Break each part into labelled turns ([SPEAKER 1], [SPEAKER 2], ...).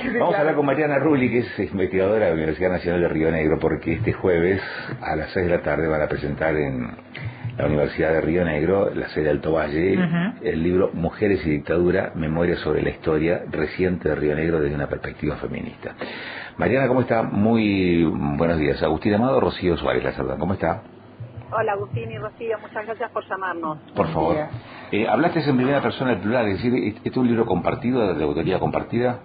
[SPEAKER 1] Vamos a hablar con Mariana Rulli, que es investigadora de la Universidad Nacional de Río Negro, porque este jueves a las 6 de la tarde van a presentar en la Universidad de Río Negro, la sede de Alto Valle, el libro Mujeres y Dictadura, Memoria sobre la historia reciente de Río Negro desde una perspectiva feminista. Mariana, ¿cómo está? Muy buenos días. Agustín Amado, Rocío Suárez, la saludan. ¿Cómo está?
[SPEAKER 2] Hola Agustín y Rocío, muchas gracias por llamarnos.
[SPEAKER 1] Por favor. Hablaste en primera persona del plural, es decir, ¿este es un libro compartido, de autoría compartida?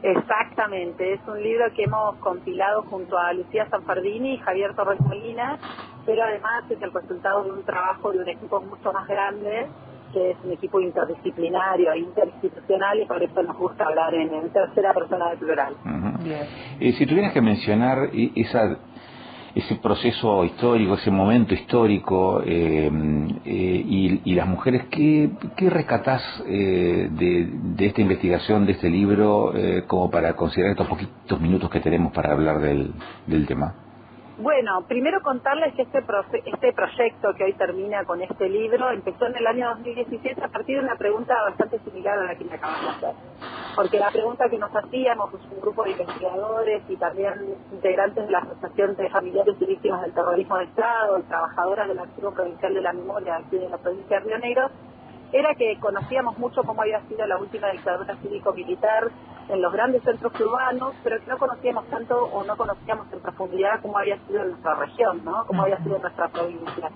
[SPEAKER 2] Exactamente, es un libro que hemos compilado junto a Lucía Sanfardini y Javier Torres Molina, pero además es el resultado de un trabajo de un equipo mucho más grande, que es un equipo interdisciplinario, interinstitucional, y por eso nos gusta hablar en tercera persona del plural.
[SPEAKER 1] Si tuvieras que mencionar ese proceso histórico, ese momento histórico y las mujeres, ¿qué rescatás de esta investigación, de este libro, como para considerar estos poquitos minutos que tenemos para hablar del tema?
[SPEAKER 2] Bueno, primero contarles que este proyecto que hoy termina con este libro empezó en el año 2017 a partir de una pregunta bastante similar a la que me acabas de hacer. Porque la pregunta que nos hacíamos, un grupo de investigadores y también integrantes de la Asociación de Familiares y Víctimas del Terrorismo de Estado y trabajadoras del Archivo Provincial de la Memoria aquí de la provincia de Río Negro, era que conocíamos mucho cómo había sido la última dictadura cívico-militar en los grandes centros urbanos, pero que no conocíamos tanto o no conocíamos en profundidad cómo había sido en nuestra región, ¿no? Cómo había sido en nuestra provincia.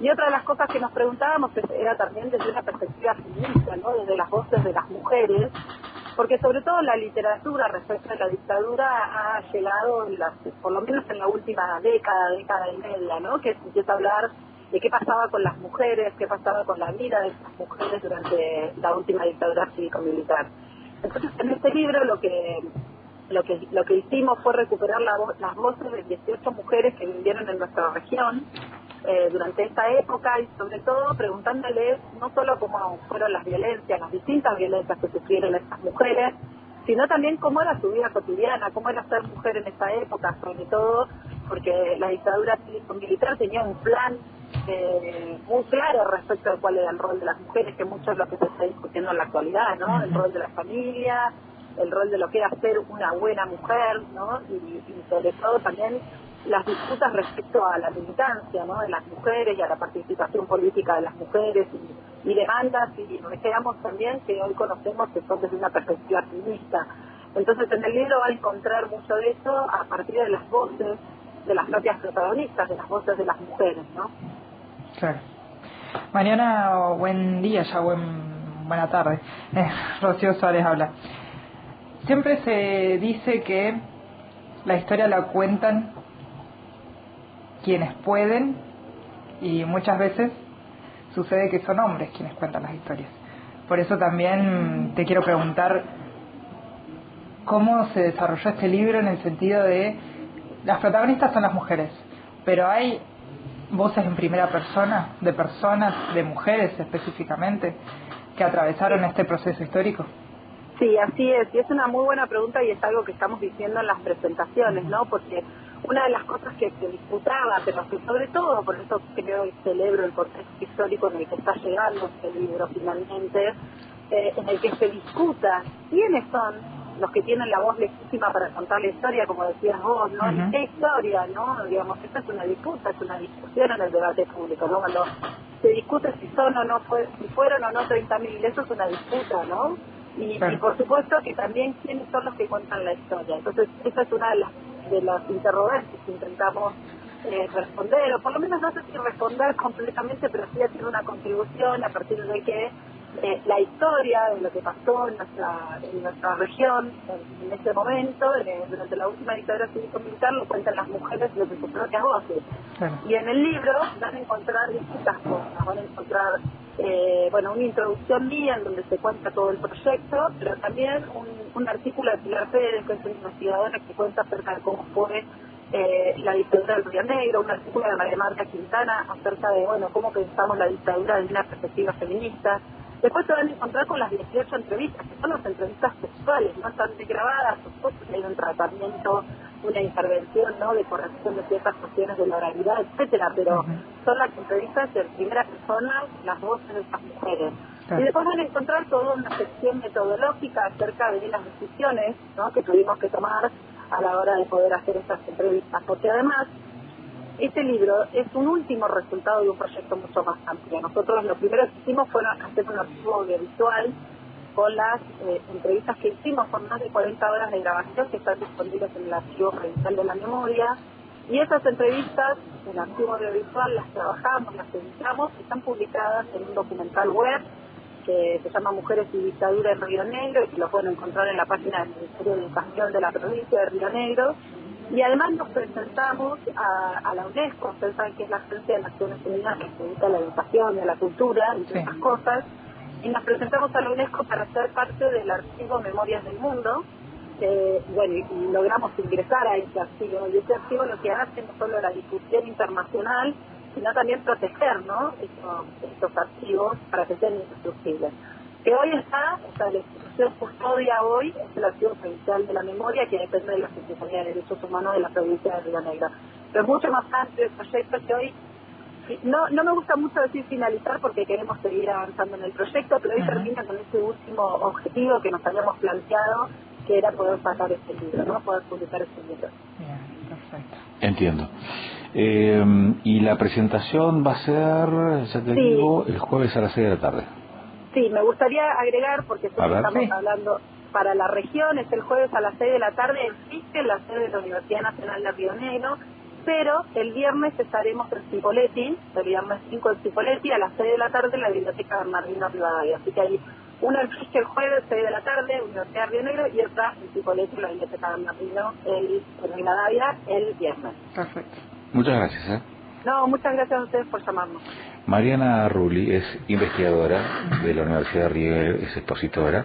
[SPEAKER 2] Y otra de las cosas que nos preguntábamos era también desde una perspectiva feminista, ¿no? Desde las voces de las mujeres, porque sobre todo la literatura respecto a la dictadura ha llegado, por lo menos en la última década y media, ¿no? Que se empieza a hablar de qué pasaba con las mujeres, qué pasaba con la vida de estas mujeres durante la última dictadura cívico-militar. Entonces, en este libro lo que hicimos fue recuperar las voces de 18 mujeres que vivieron en nuestra región durante esta época, y sobre todo preguntándoles no solo cómo fueron las distintas violencias que sufrieron estas mujeres, sino también cómo era su vida cotidiana, cómo era ser mujer en esa época, sobre todo porque la dictadura cívico-militar tenía un plan muy claro respecto a cuál era el rol de las mujeres, que mucho es lo que se está discutiendo en la actualidad, ¿no? El rol de la familia, el rol de lo que era ser una buena mujer, ¿no? Y sobre todo también las disputas respecto a la militancia, ¿no? De las mujeres y a la participación política de las mujeres y demandas y reclamos también que hoy conocemos que son desde una perspectiva feminista. Entonces en el libro va a encontrar mucho de eso a partir de las voces de las propias protagonistas, de las voces de las mujeres, ¿no?
[SPEAKER 3] Claro. Mariana, buen día, ya buena tarde. Rocío Suárez habla. Siempre se dice que la historia la cuentan quienes pueden, y muchas veces sucede que son hombres quienes cuentan las historias. Por eso también te quiero preguntar cómo se desarrolló este libro, en el sentido de las protagonistas son las mujeres, pero hay voces en primera persona de personas, de mujeres específicamente, que atravesaron este proceso histórico.
[SPEAKER 2] Sí, así es, y es una muy buena pregunta y es algo que estamos diciendo en las presentaciones, ¿no? Porque una de las cosas que se disputaba, pero que sobre todo, por eso creo y celebro el contexto histórico en el que está llegando este libro finalmente, en el que se discuta quiénes son los que tienen la voz legítima para contar la historia, como decías vos, ¿no? ¿Y qué historia, no? Digamos, esta es una disputa, es una discusión en el debate público, ¿no? Cuando se discute si son o no si fueron o no 30.000, eso es una disputa, ¿no? Y por supuesto que también quiénes son los que cuentan la historia. Entonces, esa es una de las interrogantes que intentamos responder, o por lo menos no sé si responder completamente, pero sí hacer una contribución a partir de que la historia de lo que pasó en nuestra región en ese momento, durante la última dictadura cívico-militar, lo cuentan las mujeres desde sus propias voces. Y en el libro van a encontrar distintas cosas, van a encontrar una introducción mía en donde se cuenta todo el proyecto, pero también un artículo de Pilar Pérez, que es una investigadora que cuenta acerca de cómo fue la dictadura del Río Negro, un artículo de María Marta Quintana acerca de cómo pensamos la dictadura desde una perspectiva feminista. Después se van a encontrar con las 18 entrevistas, que son las entrevistas textuales, no están grabadas, por supuesto que hay un tratamiento, una intervención, ¿no?, de corrección de ciertas cuestiones de la oralidad, etcétera, pero son las entrevistas en primera persona, las voces de estas mujeres.
[SPEAKER 3] Claro.
[SPEAKER 2] Y después van a encontrar toda una sección metodológica acerca de las decisiones, ¿no?, que tuvimos que tomar a la hora de poder hacer estas entrevistas, porque además este libro es un último resultado de un proyecto mucho más amplio. Nosotros lo primero que hicimos fue hacer un archivo audiovisual con las entrevistas que hicimos, con más de 40 horas de grabación que están disponibles en el Archivo Provincial de la Memoria. Y esas entrevistas, el archivo audiovisual, las trabajamos, las editamos, están publicadas en un documental web que se llama Mujeres y Dictadura en Río Negro, y que lo pueden encontrar en la página del Ministerio de Educación de la provincia de Río Negro. Y además nos presentamos a la UNESCO. Ustedes saben que es la Agencia de Naciones Unidas que se dedica a la educación y a la cultura, entre otras cosas, y nos presentamos a la UNESCO para ser parte del archivo Memorias del Mundo. Bueno, y logramos ingresar a ese archivo, y ese archivo lo que hace no solo la difusión internacional, sino también proteger, ¿no?, estos archivos para que sean indestructibles. Que hoy está, o sea, la institución custodia hoy es el Archivo Provincial de la Memoria, que depende de la Secretaría de Derechos Humanos de la provincia de Río Negro. Pero es mucho más amplio el proyecto, que hoy no me gusta mucho decir finalizar porque queremos seguir avanzando en el proyecto, pero hoy termina con ese último objetivo que nos habíamos planteado, que era poder sacar este libro, ¿no?, poder publicar este libro.
[SPEAKER 3] Bien, perfecto.
[SPEAKER 1] Entiendo. Y la presentación va a ser, ya te digo, el jueves a las 6 de la tarde.
[SPEAKER 2] Sí, me gustaría agregar, porque estamos
[SPEAKER 3] Sí.
[SPEAKER 2] hablando para la región, es el jueves a las 6 de la tarde en FISCE, en la sede de la Universidad Nacional de Río Negro, pero el viernes estaremos en Cipolletti, el viernes 5 en Cipolletti, a las 6 de la tarde en la Biblioteca Bernardino Rivadavia. Así que hay una en FISCE el jueves, 6 de la tarde, Universidad de Río Negro, y otra en Cipolletti, la Biblioteca Bernardino, en Rivadavia, el viernes.
[SPEAKER 3] Perfecto.
[SPEAKER 1] Muchas gracias.
[SPEAKER 2] No, muchas gracias a ustedes por llamarnos.
[SPEAKER 1] Mariana Rulli es investigadora de la Universidad de Río Negro, es expositora.